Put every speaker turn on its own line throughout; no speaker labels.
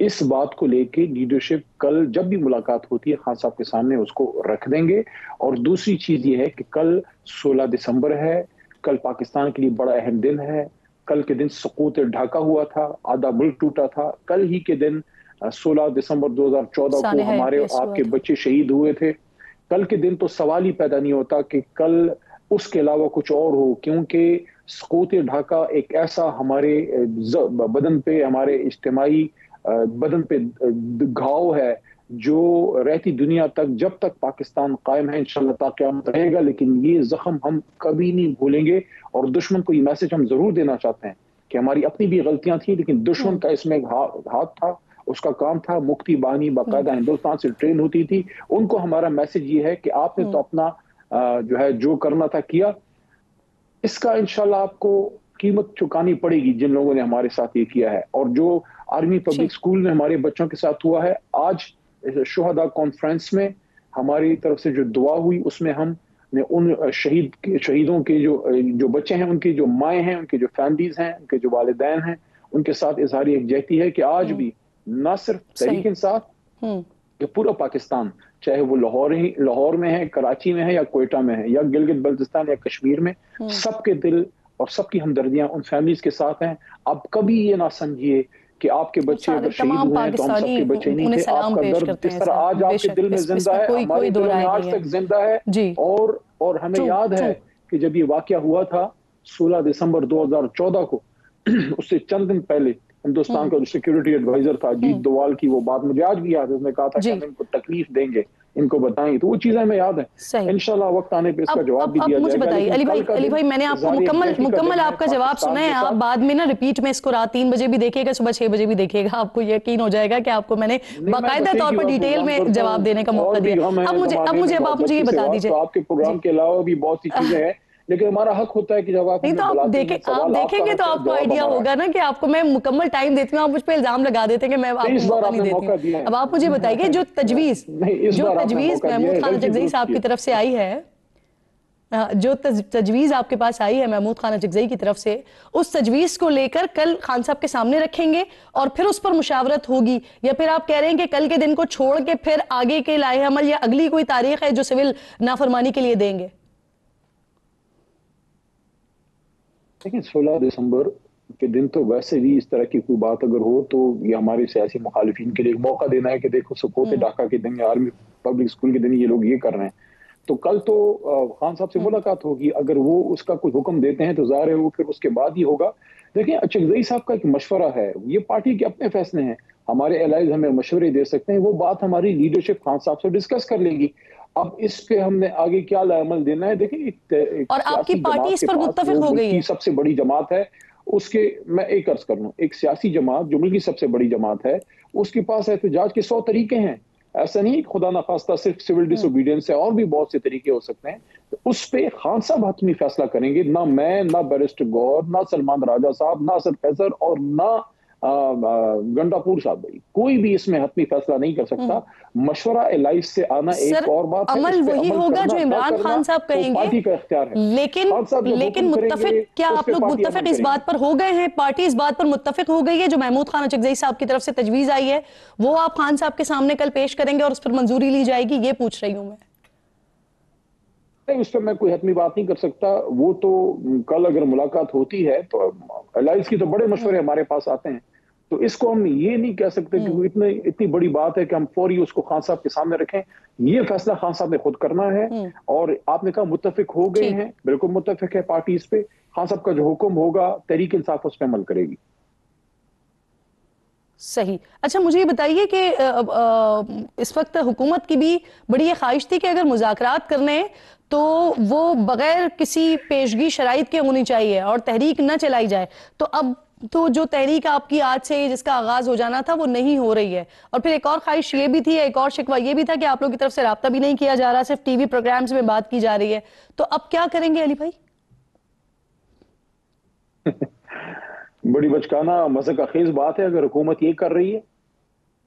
اس بات کو لے کے لیڈرشپ کل جب بھی ملاقات ہوتی ہے خان صاحب کے سامنے اس کو رکھ دیں گے. اور دوسری چیز یہ ہے کہ کل 16 دسمبر ہے, کل پاکستان کے لیے بڑا اہم دن ہے. کل کے دن سقوط ڈھاکہ ہوا تھا, آدھا ملک ٹوٹا تھا. کل ہی کے دن 16 دسمبر 2014 کو ہمارے آپ کے بچے شہید ہوئے تھے. کل کے دن تو سوال ہی پیدا نہیں ہوتا کہ کل اس کے علاوہ کچھ اور ہو, کیونکہ سقوط ڈھاکہ ایک ایسا ہمارے بدن پہ, ہمارے اجتماعی بدن پہ گھاؤ ہے جو رہتی دنیا تک, جب تک پاکستان قائم ہے انشاءاللہ تا قیامت رہے گا. لیکن یہ زخم ہم کبھی نہیں بھولیں گے, اور دشمن کو یہ میسج ہم ضرور دینا چاہتے ہیں کہ ہماری اپنی بھی غلطیاں تھیں, لیکن دشمن کا اس میں ہاتھ تھا. اس کا کام تھا, مکتی بانی باقاعدہ ہندوستان سے ٹرین ہوتی تھی. ان کو ہمارا میسج یہ ہے کہ آپ نے تو اپنا جو ہے جو کرنا تھا کیا, اس کا انشاءاللہ آپ کو قیمت چکانی پڑے گی جن لوگوں نے ہمارے ساتھ یہ کیا ہے. اور جو آرمی پبلک اسکول میں ہمارے بچوں کے ساتھ ہوا ہے, آج شہداء کانفرنس میں ہماری طرف سے جو دعا ہوئی اس میں ہم نے ان شہیدوں کے جو بچے ہیں, ان کی جو مائیں ہیں, ان کی جو فیملیز ہیں, ان کے جو والدین ہیں, ان کے ساتھ اظہار یکجہتی ہے کہ آج بھی نہ صرف تحریک انصاف کہ پورا پاکستان, چاہے وہ لاہور میں ہے, کراچی میں ہے, یا کوئٹہ میں ہے, یا گلگت بلتستان یا کشمیر میں, سب کے دل اور سب کی ہمدردیاں ان فیملیز کے ساتھ ہیں. آپ کبھی یہ نہ سمجھیے کہ آپ کے بچے اگر شہید ہوئے ہیں تو ہم سب کے بچے نہیں تھے. آپ کا درد جس طرح آج آپ کے دل میں زندہ ہے, ہمارے دل میں آج تک زندہ ہے. اور ہمیں یاد ہے کہ جب یہ واقعہ ہوا تھا 16 دسمبر 2014 کو, اس سے چند دن پہلے ہندوستان کا جو سیکیورٹی ایڈوائزر تھا اجیت دوال کی وہ بات مجھے آج بھی یاد ہے. اس نے کہا تھا کہ ہم ان کو تکلیف دیں گے, ان کو بتائیں گے. تو وہ چیزیں ہمیں یاد ہیں. انشاءاللہ وقت آنے پہ اس کا جواب بھی دیا جائے گا.
بتائیے علی بھائی, میں نے آپ کو مکمل آپ کا جواب سنا ہے. آپ بعد میں نا ریپیٹ میں اس کو رات 3 بجے بھی دیکھیے گا, صبح 6 بجے بھی دیکھیے گا, آپ کو یقین ہو جائے گا کہ آپ کو میں نے باقاعدہ طور پر ڈیٹیل میں جواب دینے کا موقع دیا. اب مجھے یہ بتا دیجیے,
آپ کے پروگرام کے علاوہ بھی بہت سی چیزیں ہیں, لیکن ہمارا حق ہوتا ہے کہ جب آپ
نہیں تو آپ دیکھیں گے تو آپ کو آئیڈیا ہوگا نا کہ آپ کو میں مکمل ٹائم دیتی ہوں. آپ مجھ پہ الزام لگا دیتے ہیں کہ میں آپ کو موقع نہیں دیتی ہوں. اب آپ مجھے بتائیے جو تجویز محمود خان اچکزئی صاحب کی طرف سے آئی ہے, جو تجویز آپ کے پاس آئی ہے محمود خان اچکزئی کی طرف سے, اس تجویز کو لے کر کل خان صاحب کے سامنے رکھیں گے اور پھر اس پر مشاورت ہوگی, یا پھر آپ کہہ رہے ہیں کہ کل کے دن کو چھوڑ کے پھر آگے کے لائحہ عمل یا اگلی کوئی تاریخ ہے جو سول نافرمانی کے لیے دیں گے؟
لیکن 16 دسمبر کے دن تو ویسے بھی اس طرح کی کوئی بات اگر ہو تو یہ ہمارے سیاسی مخالفین کے لیے ایک موقع دینا ہے کہ دیکھو سقوط ڈھاکہ کے دن یا آرمی پبلک اسکول کے دن یہ لوگ یہ کر رہے ہیں. تو کل تو خان صاحب سے ملاقات ہوگی, اگر وہ اس کا کوئی حکم دیتے ہیں تو ظاہر ہے وہ پھر اس کے بعد ہی ہوگا. دیکھیں اچکزئی صاحب کا ایک مشورہ ہے, یہ پارٹی کے اپنے فیصلے ہیں, ہمارے الائز ہمیں مشورے دے سکتے ہیں, وہ بات ہماری لیڈرشپ خان صاحب سے ڈسکس کر لے گی. اب اس پہ ہم نے آگے کیا عمل دینا ہے, دیکھیں
اور آپ کی پارٹی اس پر متفق ہو گئی ہے,
سب سے بڑی جماعت ہے, اس کے میں ایک عرض کر لوں, ایک سیاسی جماعت جو ملک کی سب سے بڑی جماعت ہے, اس کے پاس احتجاج کے 100 طریقے ہیں. ایسا نہیں خدا نخواستہ صرف سول ڈس اوبیڈینس ہے, اور بھی بہت سے طریقے ہو سکتے ہیں. تو اس پہ خان صاحب حتمی فیصلہ کریں گے, نہ میں, نہ بیرسٹر گور, نہ سلمان راجہ صاحب, نہ اسد فیصل, اور نہ گنڈا پور صاحب. کوئی بھی اس میں حتمی فیصلہ نہیں کر سکتا. مشورہ الائز سے آنا ایک اور بات ہے,
عمل وہی ہوگا جو عمران خان صاحب کہیں گے,
پارٹی کا اختیار ہے.
لیکن متفق, کیا آپ لوگ متفق اس بات پر ہو گئے ہیں, پارٹی اس بات پر متفق ہو گئی ہے جو محمود خان اچکزئی صاحب کی طرف سے تجویز آئی ہے وہ آپ خان صاحب کے سامنے کل پیش کریں گے اور اس پر منظوری لی جائے گی؟ یہ پوچھ رہی ہوں میں.
اس پہ میں کوئی حتمی بات نہیں کر سکتا. وہ تو کل اگر ملاقات ہوتی ہے تو الائز کی تو بڑے مشورے ہمارے پاس آتے ہیں, تو اس کو ہم یہ نہیں کہہ سکتے کہ وہ اتنی بڑی بات ہے کہ ہم فوری اس کو خان صاحب کے سامنے رکھیں. یہ فیصلہ خان صاحب نے خود کرنا ہے, اور آپ نے کہا متفق ہو گئے ہیں, بالکل متفق ہے پارٹی اس پہ. خان صاحب کا جو حکم ہوگا تحریک انصاف اس پہ عمل کرے گی.
صحیح. اچھا مجھے یہ بتائیے کہ اس وقت حکومت کی بھی بڑی یہ خواہش تھی کہ اگر مذاکرات کرنے تو وہ بغیر کسی پیشگی شرائط کے ہونی چاہیے اور تحریک نہ چلائی جائے, تو اب تو جو تحریک آپ کی آج سے جس کا آغاز ہو جانا تھا وہ نہیں ہو رہی ہے. اور پھر ایک اور خواہش یہ بھی تھی, ایک اور شکوہ یہ بھی تھا کہ آپ لوگ کی طرف سے رابطہ بھی نہیں کیا جا رہا, صرف ٹی وی پروگرامز میں بات کی جا رہی ہے. تو اب کیا کریں گے علی بھائی؟
بڑی بچکانہ مذہق خیز بات ہے. اگر حکومت یہ کر رہی ہے,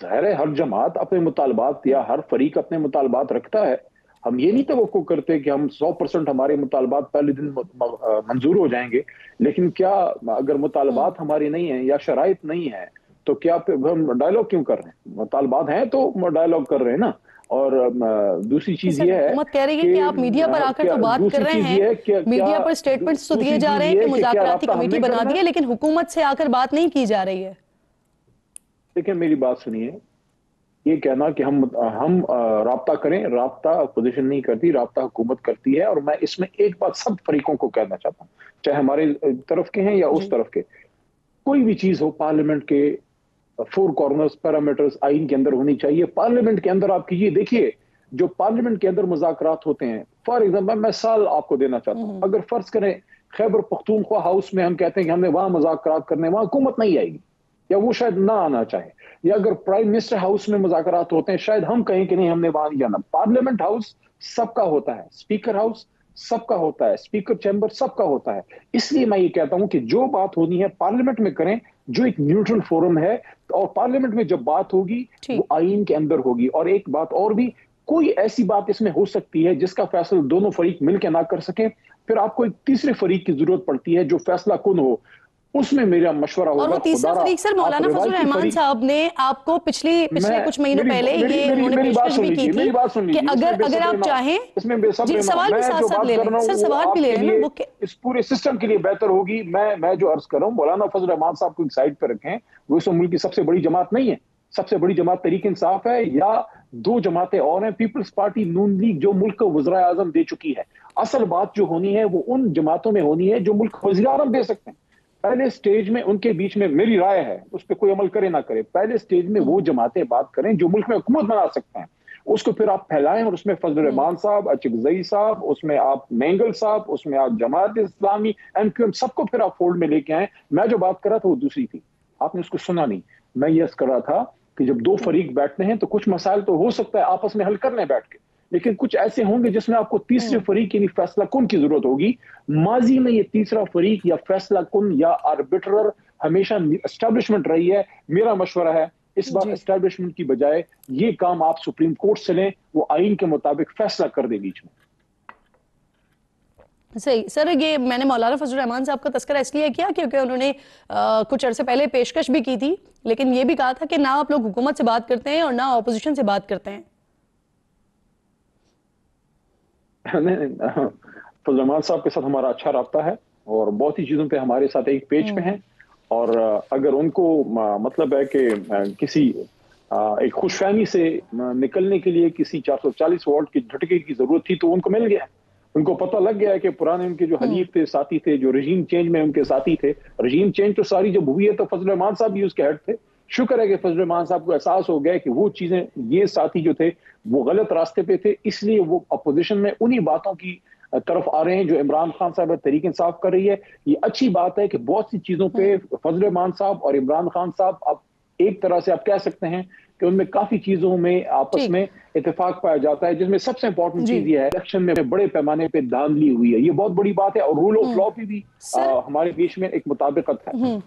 ظاہر ہے ہر جماعت اپنے مطالبات یا ہر فریق اپنے مطالبات رکھتا ہے. ہم یہ نہیں توقع کرتے کہ ہم 100% ہمارے مطالبات پہلے دن منظور ہو جائیں گے, لیکن کیا اگر مطالبات ہمارے نہیں ہیں یا شرائط نہیں ہیں تو کیا ہم ڈائلاگ کیوں کر رہے ہیں؟ مطالبات ہیں تو ڈائلاگ کر رہے ہیں نا. اور دوسری چیز یہ ہے
حکومت کہہ رہی ہے کہ آپ میڈیا پر آ کر تو بات کر رہے ہیں, میڈیا پر سٹیٹمنٹس تو دیے جا رہے ہیں کہ مذاکراتی کمیٹی بنا دی ہے, لیکن حکومت سے آ کر بات نہیں کی جا رہی ہے.
دیکھیں میری بات سنیے, یہ کہنا کہ ہم رابطہ کریں, رابطہ اپوزیشن نہیں کرتی, رابطہ حکومت کرتی ہے. اور میں اس میں ایک بات سب فریقوں کو کہنا چاہتا ہوں, چاہے ہمارے طرف کے ہیں یا اس طرف کے, کوئی بھی چیز ہو پارلیمنٹ کے 4 کارنرز پیرامیٹرز آئین کے اندر ہونی چاہیے. پارلیمنٹ کے اندر آپ کیجیے, دیکھیے جو پارلیمنٹ کے اندر مذاکرات ہوتے ہیں, فار ایگزامپل میں مثال آپ کو دینا چاہتا ہوں, اگر فرض کریں خیبر پختونخوا ہاؤس میں ہم کہتے ہیں کہ ہم نے وہاں مذاکرات کرنے, وہاں حکومت نہیں آئے گی یا وہ شاید نہ آنا چاہے. یا اگر پرائم منسٹر ہاؤس میں مذاکرات ہوتے ہیں, شاید ہم کہیں کہ نہیں ہم نے وہاں نہیں جانا. پارلیمنٹ ہاؤس سب کا ہوتا ہے, اسپیکر ہاؤس سب کا ہوتا ہے, اسپیکر چیمبر سب کا ہوتا ہے. اس لیے میں یہ کہتا ہوں کہ جو بات ہونی ہے پارلیمنٹ میں کریں, جو ایک نیوٹرل فورم ہے, اور پارلیمنٹ میں جب بات ہوگی وہ آئین کے اندر ہوگی. اور ایک بات اور بھی, کوئی ایسی بات اس میں ہو سکتی ہے جس کا فیصلہ دونوں فریق مل کے نہ کر سکیں, پھر آپ کو ایک تیسرے فریق کی ضرورت پڑتی ہے جو فیصلہ کن ہو. اس میں میرا مشورہ ہوگا.
اور وہ تیسرا فریق سر مولانا فضل الرحمان صاحب نے آپ کو پچھلے کچھ مہینوں پہلے یہ انہوں نے پیشکش بھی کی تھی کہ اگر آپ چاہیں, جی سوال بھی ساتھ ساتھ لے لیں سر, سوال بھی لے لیں نا,
اس پورے سسٹم کے لیے بہتر ہوگی. میں جو عرض کر رہا ہوں, مولانا فضل الرحمان صاحب کو ایک سائڈ پہ رکھیں, وہ اس ملک کی سب سے بڑی جماعت نہیں ہے. سب سے بڑی جماعت تحریک انصاف ہے, یا 2 جماعتیں اور ہیں, پیپلز پارٹی, نون لیگ, جو ملک کو وزراء اعظم دے چکی ہے. اصل بات جو ہونی ہے وہ ان جماعتوں میں ہونی ہے جو ملک کو وزیر اعظم دے سکتے ہیں. پہلے سٹیج میں ان کے بیچ میں, میری رائے ہے, اس پہ کوئی عمل کرے نہ کرے, پہلے سٹیج میں وہ جماعتیں بات کریں جو ملک میں حکومت بنا سکتے ہیں. اس کو پھر آپ پھیلائیں, اور اس میں فضل الرحمان صاحب, اچکزئی صاحب, اس میں آپ مینگل صاحب, اس میں آپ جماعت اسلامی, MQM, سب کو پھر آپ فولڈ میں لے کے آئیں. میں جو بات کر رہا تھا وہ دوسری تھی, آپ نے اس کو سنا نہیں. میں یہ کر رہا تھا کہ جب 2 فریق بیٹھتے ہیں تو کچھ مسائل تو ہو سکتا ہے آپس میں حل کرنے بیٹھ کے, لیکن کچھ ایسے ہوں گے جس میں آپ کو تیسرے فریق یعنی فیصلہ کن کی ضرورت ہوگی. ماضی میں یہ تیسرا فریق یا فیصلہ کن یا آربیٹرر ہمیشہ اسٹیبلشمنٹ رہی ہے. میرا مشورہ ہے اس بار اسٹیبلشمنٹ کی بجائے یہ کام آپ سپریم کورٹ سے لیں, وہ آئین کے مطابق فیصلہ کر دے بیچ میں.
صحیح سر, یہ میں نے مولانا فضل الرحمان صاحب کا تذکرہ اس لیے کیا کیونکہ انہوں نے کچھ عرصے پہلے پیشکش بھی کی تھی, لیکن یہ بھی کہا تھا کہ نہ آپ لوگ حکومت سے بات کرتے ہیں اور نہ اپوزیشن سے بات کرتے ہیں.
فضل الرحمان صاحب کے ساتھ ہمارا اچھا رابطہ ہے, اور بہت ہی چیزوں پہ ہمارے ساتھ ایک پیج پہ ہیں. اور اگر ان کو مطلب ہے کہ کسی ایک خوش فہمی سے نکلنے کے لیے کسی 440 واٹ کے جھٹکے کی ضرورت تھی تو ان کو مل گیا. ان کو پتہ لگ گیا ہے کہ پرانے ان کے جو حلیف تھے, ساتھی تھے, جو رجیم چینج میں ان کے ساتھی تھے, رجیم چینج تو ساری جب ہوئی ہے تو فضل الرحمان صاحب بھی اس کے ہیڈ تھے. شکر ہے کہ فضل الرحمان صاحب کو احساس ہو گیا کہ وہ چیزیں, یہ ساتھی جو تھے وہ غلط راستے پہ تھے, اس لیے وہ اپوزیشن میں انہی باتوں کی طرف آ رہے ہیں جو عمران خان صاحب تحریک انصاف کر رہی ہے. یہ اچھی بات ہے کہ بہت سی چیزوں پہ فضل الرحمان صاحب اور عمران خان صاحب, اب ایک طرح سے آپ کہہ سکتے ہیں کہ ان میں کافی چیزوں میں آپس میں اتفاق پایا جاتا ہے, جس میں سب سے امپورٹنٹ چیز یہ ہے الیکشن میں بڑے پیمانے پہ دھاندلی ہوئی ہے. یہ بہت بڑی بات ہے, اور رول آف لا پہ بھی ہمارے بیچ میں ایک مطابقت ہے.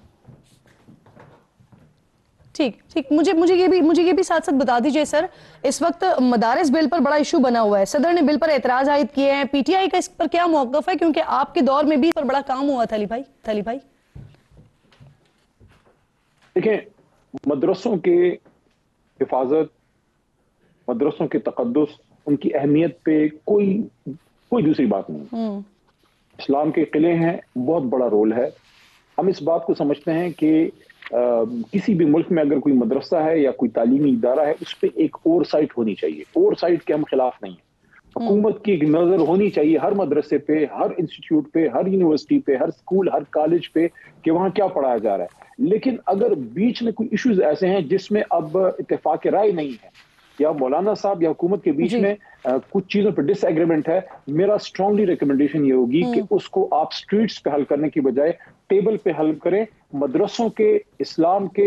ٹھیک, مجھے یہ بھی ساتھ ساتھ بتا دیجئے سر, اس وقت مدارس بل پر بڑا ایشو بنا ہوا ہے, صدر نے بل پر اعتراض عائد کیے ہیں, پی ٹی آئی کا اس پر کیا موقف ہے, کیونکہ آپ کے دور میں بھی اس پر بڑا کام ہوا تھا علی بھائی.
دیکھیں, مدرسوں کے حفاظت, مدرسوں کے تقدس, ان کی اہمیت پہ کوئی دوسری بات نہیں. اسلام کے قلعے ہیں, بہت بڑا رول ہے. ہم اس بات کو سمجھتے ہیں کہ کسی بھی ملک میں اگر کوئی مدرسہ ہے یا کوئی تعلیمی ادارہ ہے, اس پہ ایک اوور سائٹ ہونی چاہیے. اوور سائٹ کے ہم خلاف نہیں ہیں. حکومت کی ایک نظر ہونی چاہیے ہر مدرسے پہ, ہر انسٹیٹیوٹ پہ, ہر یونیورسٹی پہ, ہر اسکول, ہر کالج پہ, کہ وہاں کیا پڑھایا جا رہا ہے. لیکن اگر بیچ میں کوئی ایشوز ایسے ہیں جس میں اب اتفاق رائے نہیں ہے, یا مولانا صاحب یا حکومت کے بیچ میں کچھ چیزوں پہ ڈس ایگریمنٹ ہے, میرا اسٹرانگلی ریکمنڈیشن یہ ہوگی کہ اس کو آپ سٹریٹس پہ حل کرنے کی بجائے ٹیبل پہ حل کریں. مدرسوں کے, اسلام کے,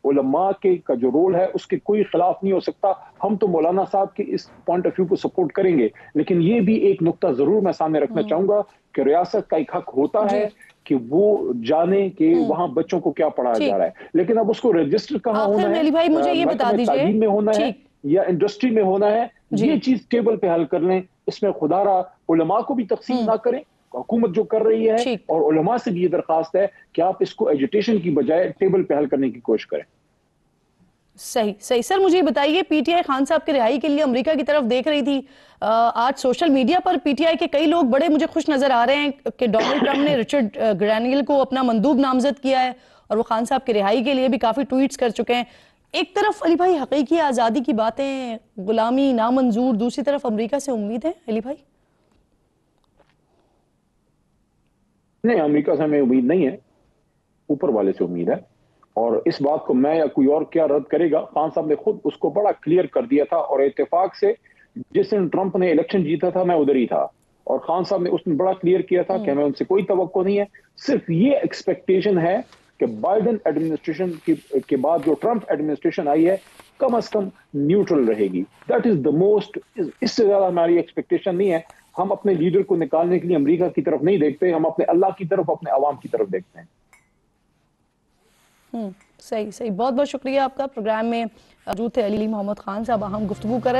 علماء کے کا جو رول ہے اس کے کوئی خلاف نہیں ہو سکتا. ہم تو مولانا صاحب کے اس پوائنٹ آف ویو کو سپورٹ کریں گے, لیکن یہ بھی ایک نقطہ ضرور میں سامنے رکھنا چاہوں گا کہ ریاست کا ایک حق ہوتا ہے کہ وہ جانے کہ وہاں بچوں کو کیا پڑھایا جا رہا ہے. لیکن اب اس کو رجسٹر کہاں ہونا ہے, تعلیم میں ہونا ہے یا انڈسٹری میں ہونا ہے, یہ چیز ٹیبل پہ حل کر لیں. اس میں خدا را علماء کو بھی تقسیم نہ کریں, حکومت جو کر رہی ہے, اور علماء سے بھی یہ درخواست ہے کہ آپ اس کو ایجوٹیشن کی بجائے ٹیبل پہ حل کرنے کی کوشش کریں.
صحیح صحیح سر، مجھے یہ بتائیے، پی ٹی آئی خان صاحب کے رہائی کے لیے امریکہ کی طرف دیکھ رہی تھی. آج social media per P T I کے کئی لوگ بڑے مجھے خوش نظر آ رہے ہیں کہ ڈونلڈ ٹرمپ نے رچرڈ گرینیل کو اپنا مندوب نامزد کیا ہے اور وہ خان صاحب کے رہائی کے لیے بھی کافی ٹویٹس کر چکے ہیں. ایک طرف علی بھائی حقیقی آزادی کی باتیں، غلامی نامنظور، دوسری طرف امریکہ سے امید ہے علی بھائی؟
نہیں، امریکہ سے ہمیں امید نہیں ہے، اوپر والے سے امید ہے. اور اس بات کو میں یا کوئی اور کیا رد کرے گا، خان صاحب نے خود اس کو بڑا کلیئر کر دیا تھا. اور اتفاق سے جس دن ٹرمپ نے الیکشن جیتا تھا میں ادھر ہی تھا، اور خان صاحب نے اس دن بڑا کلیئر کیا تھا کہ ہمیں ان سے کوئی توقع نہیں ہے، صرف یہ ایکسپیکٹیشن ہے کہ بائیڈن ایڈمنسٹریشن کے بعد جو ٹرمپ ایڈمنسٹریشن آئی ہے کم از کم نیوٹرل رہے گی. دیٹ از دا موسٹ، اس سے زیادہ ہماری ایکسپیکٹیشن نہیں ہے. ہم اپنے لیڈر کو نکالنے کے لیے امریکہ کی طرف نہیں دیکھتے، ہم اپنے اللہ کی طرف، اپنے عوام کی طرف دیکھتے ہیں.
صحیح صحیح، بہت بہت شکریہ آپ کا. پروگرام میں موجود تھے علی محمد خان صاحب، ہم گفتگو کر رہے